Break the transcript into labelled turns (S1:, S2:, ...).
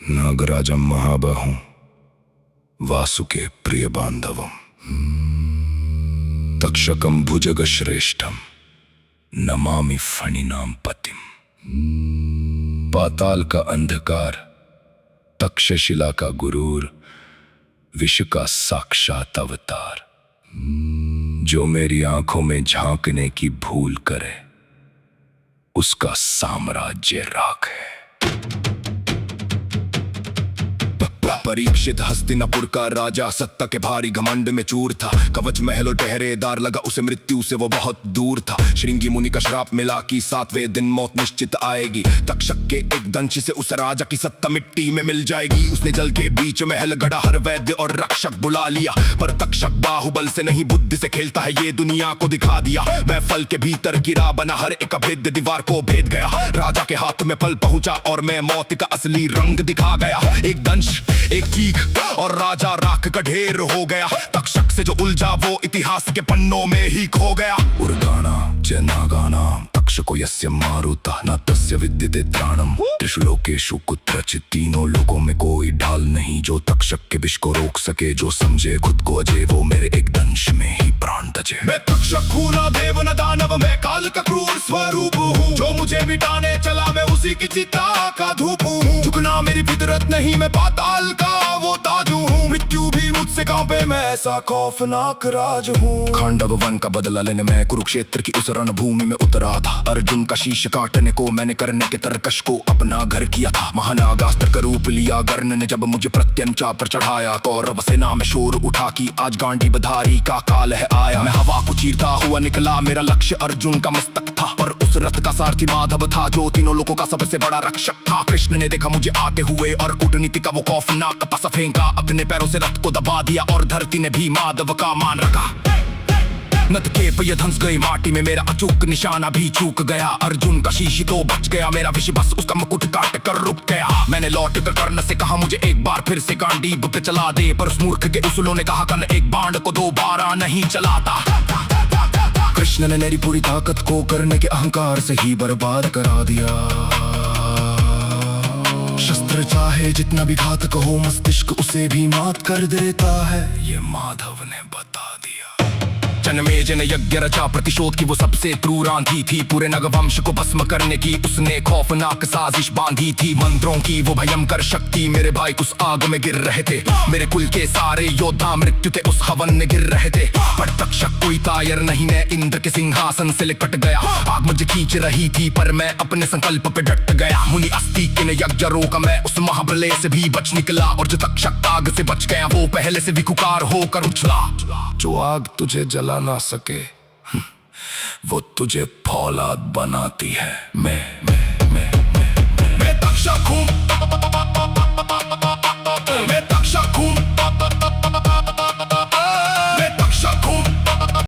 S1: नागराजं महाबाहुं वासुके प्रिय बांधवं तक्षकं भुजगश्रेष्ठं नमामि फणिनां पतिं। पाताल का अंधकार, तक्षशिला का गुरूर, विश्व का साक्षात अवतार, जो मेरी आंखों में झांकने की भूल करे उसका साम्राज्य राख है। परीक्षित हस्तिनापुर का राजा सत्ता के भारी घमंड में चूर था। कवच महलों पहरेदार लगा उसे, मृत्यु से वो बहुत दूर था। श्रृंगी मुनि का श्राप मिला कि 7वें दिन मौत निश्चित आएगी। तक्षक के एक दंश से उस राजा की सत्ता मिट्टी में मिल जाएगी। उसने जल के बीच महल गढ़ा, हर वैद्य और रक्षक बुला लिया, पर तक्षक बाहुबल से नहीं बुद्धि से खेलता है ये दुनिया को दिखा दिया। वह फल के भीतर गिरा, बना हर एक अभेद्य दीवार को भेद गया। राजा के हाथ में फल पहुंचा और मैं मौत का असली रंग दिखा गया। एक दंश, एक चीख और राजा राख का ढेर हो गया। तक्षक से जो उलझा वो इतिहास के पन्नों में ही खो गया। उर्गाना च नागानां तक्षको यस्य मारुतः न तस्य विद्यते त्राणम्। त्रिषु लोकेषु कुत्रचित्, तीनों लोगों में कोई ढाल नहीं जो तक्षक के विष को रोक सके। जो समझे खुद को अजय वो मेरे एक दंश में ही प्राण तजे। मैं तक्षक हूँ, ना देव न दानव, मैं काल का क्रूर स्वरूप हूँ। जो मुझे मिटाने चला मैं उसी की चिता का धूप हूँ। झुकना मेरी फितरत नहीं, मैं पाताल का वो ताजू हूँ। मृत्यु भी मुझसे कांपे, मैं ऐसा खौफनाक राज हूँ। खांडव वन का बदला लेने मैं कुरुक्षेत्र की उस रणभूमि में उतरा था। अर्जुन का शीश काटने को मैंने करने के तरकश को अपना घर किया था। महानागास्त्र का रूप लिया कर्ण ने जब मुझे प्रत्यंचा पर चढ़ाया। कौरव सेना में शोर उठा कि आज गांडी बधारी का काल है आया। मैं हवा को चीरता हुआ निकला, मेरा लक्ष्य अर्जुन का मस्तक था, पर उस रथ का सारथी माधव था जो तीनों लोगों का सबसे बड़ा रक्षक था। कृष्ण ने देखा मुझे आते हुए और कूटनीति का वो खौफनाक पसा फेंका। अपने पैरों से रथ को दबा दिया और धरती ने भी माधव का मान रखा। नद के पहिए धंस गए माटी में, मेरा अचूक निशाना भी चूक गया। अर्जुन का शीश तो बच गया, मेरा विष बस उसका मुकुट काट कर रुक गया। मैंने लौट कर कर्ण से कहा मुझे एक बार फिर से गांडीव पे चला दे, पर उस मूर्ख के उसूलों ने कहा कर्ण एक बाण को दोबारा नहीं चलाता। कृष्ण ने मेरी पूरी ताकत को करने के अहंकार से ही बर्बाद करा दिया। शस्त्र चाहे जितना भी घातक हो, मस्तिष्क उसे भी मात कर देता है, ये माधव ने बता दिया। जनमेजय ने यज्ञ रचा, प्रतिशोध की वो सबसे क्रूर आंधी थी। पूरे नगवंश को भस्म करने की उसने खौफनाक साजिश बांधी थी। मंत्रों की वो भयंकर शक्ति, मेरे भाई उस आग में गिर रहे थे। मेरे कुल के सारे योद्धा मृत्यु के उस हवन में गिर रहे थे, पर तक्षक कोई तायर नहीं, मैं इंद्र के सिंहासन से लिपट गया। आग मुझे खींच रही थी पर मैं अपने संकल्प पे डट गया। मुनि अस्तिक ने यज्ञ रोका, मैं उस महाप्रलय से भी बच निकला। और जो तक्षक आग से बच गया वो पहले से भी खुकार होकर उछला। जो आग तुझे जला ना सके वो तुझे फौलाद बनाती है। मैं तक्षक हूँ।